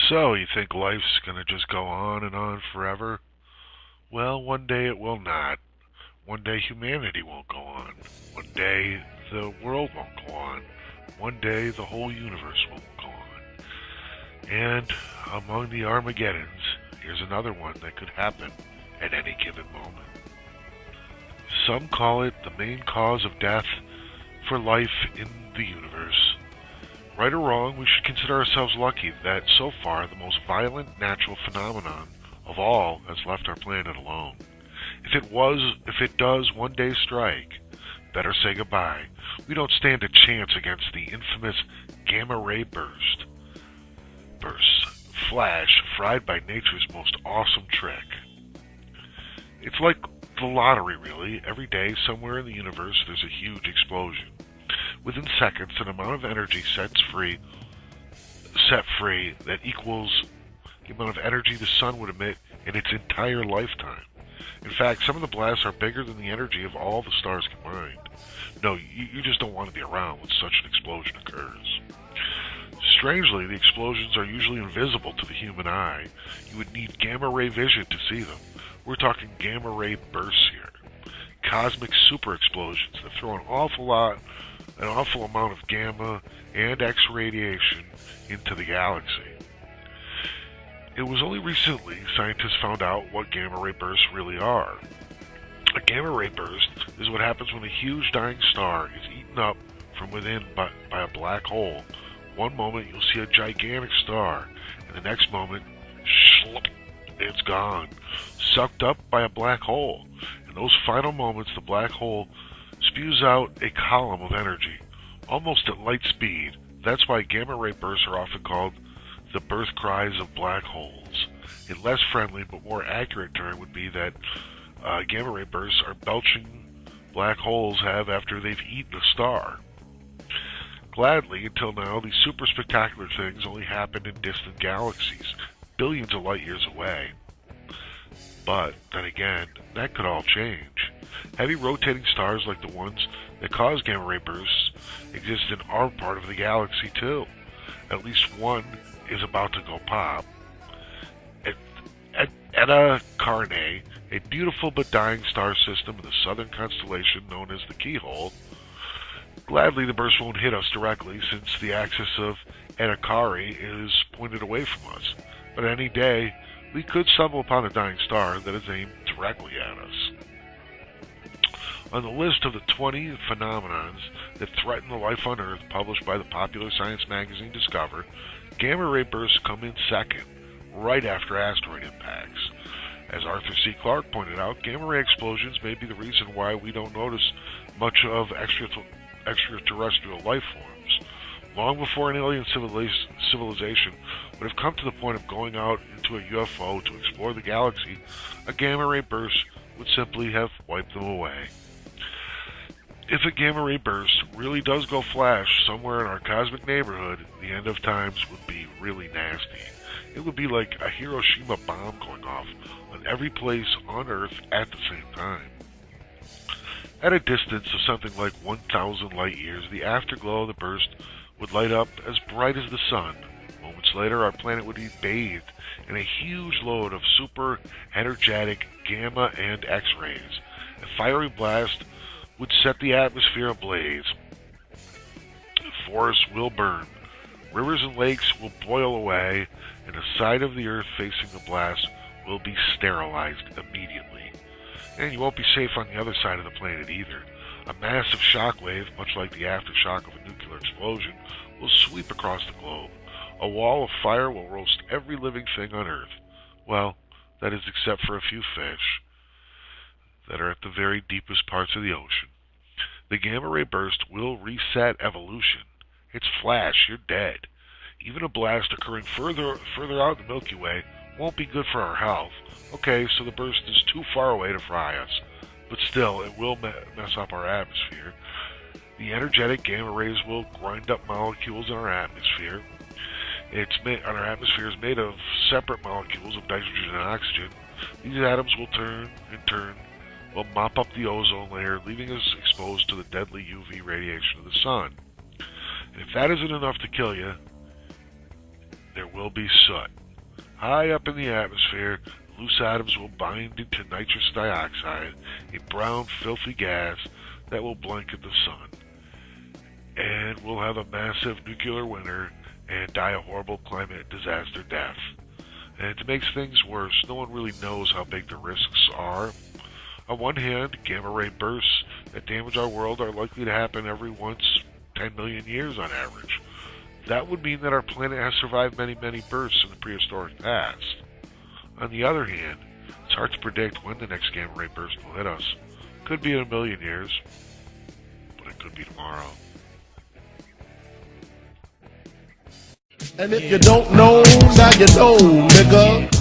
So, you think life's going to just go on and on forever? Well, one day it will not. One day humanity won't go on. One day the world won't go on. One day the whole universe won't go on. And among the Armageddons, here's another one that could happen at any given moment. Some call it the main cause of death for life in the universe. Right or wrong, we should consider ourselves lucky that so far the most violent natural phenomenon of all has left our planet alone. If it does one day strike, better say goodbye. We don't stand a chance against the infamous gamma ray bursts, flash fried by nature's most awesome trick. It's like the lottery, really. Every day, somewhere in the universe, there's a huge explosion. Within seconds, an amount of energy set free that equals the amount of energy the sun would emit in its entire lifetime. In fact, some of the blasts are bigger than the energy of all the stars combined. No, you just don't want to be around when such an explosion occurs. Strangely, the explosions are usually invisible to the human eye. You would need gamma ray vision to see them. We're talking gamma ray bursts here. Cosmic super explosions that throw an awful amount of gamma and X radiation into the galaxy. It was only recently scientists found out what gamma ray bursts really are. A gamma ray burst is what happens when a huge dying star is eaten up from within by a black hole. One moment you'll see a gigantic star, and the next moment, shlup, it's gone, sucked up by a black hole. In those final moments, the black hole spews out a column of energy, almost at light speed. That's why gamma ray bursts are often called the birth cries of black holes. A less friendly but more accurate term would be that gamma ray bursts are belching black holes have after they've eaten a star. Gladly, until now, these super spectacular things only happened in distant galaxies, billions of light years away. But, then again, that could all change. Heavy rotating stars like the ones that cause gamma ray bursts exist in our part of the galaxy too. At least one is about to go pop. Eta Carinae, a beautiful but dying star system in the southern constellation known as the Keyhole. Gladly, the burst won't hit us directly since the axis of Eta Carinae is pointed away from us. But any day, we could stumble upon a dying star that is aimed directly at us. On the list of the 20 phenomenons that threaten the life on Earth published by the popular science magazine Discover, gamma ray bursts come in second, right after asteroid impacts. As Arthur C. Clarke pointed out, gamma ray explosions may be the reason why we don't notice much of extraterrestrial life forms. Long before an alien civilization would have come to the point of going out into a UFO to explore the galaxy, a gamma ray burst would simply have wiped them away. If a gamma ray burst really does go flash somewhere in our cosmic neighborhood, the end of times would be really nasty. It would be like a Hiroshima bomb going off on every place on Earth at the same time. At a distance of something like 1,000 light years, the afterglow of the burst would light up as bright as the sun. Moments later, our planet would be bathed in a huge load of super energetic gamma and X-rays. A fiery blast would set the atmosphere ablaze. Forests will burn, rivers and lakes will boil away, and the side of the Earth facing the blast will be sterilized immediately. And you won't be safe on the other side of the planet either. A massive shock wave, much like the aftershock of a nuclear explosion, will sweep across the globe. A wall of fire will roast every living thing on Earth. Well, that is except for a few fish that are at the very deepest parts of the ocean. The gamma ray burst will reset evolution. It's flash, you're dead. Even a blast occurring further out in the Milky Way won't be good for our health. Okay, so the burst is too far away to fry us, but still, it will mess up our atmosphere. The energetic gamma rays will grind up molecules in our atmosphere. Our atmosphere is made of separate molecules of nitrogen and oxygen. These atoms will will mop up the ozone layer, leaving us exposed to the deadly UV radiation of the sun. And if that isn't enough to kill you, there will be soot. High up in the atmosphere, loose atoms will bind into nitrous dioxide, a brown, filthy gas that will blanket the sun. And we'll have a massive nuclear winter and die a horrible climate disaster death. And to make things worse, no one really knows how big the risks are. On one hand, gamma ray bursts that damage our world are likely to happen every once 10 million years on average. That would mean that our planet has survived many, many bursts in the prehistoric past. On the other hand, it's hard to predict when the next gamma ray burst will hit us. Could be in a million years, but it could be tomorrow. And if you don't know, now you know, nigga.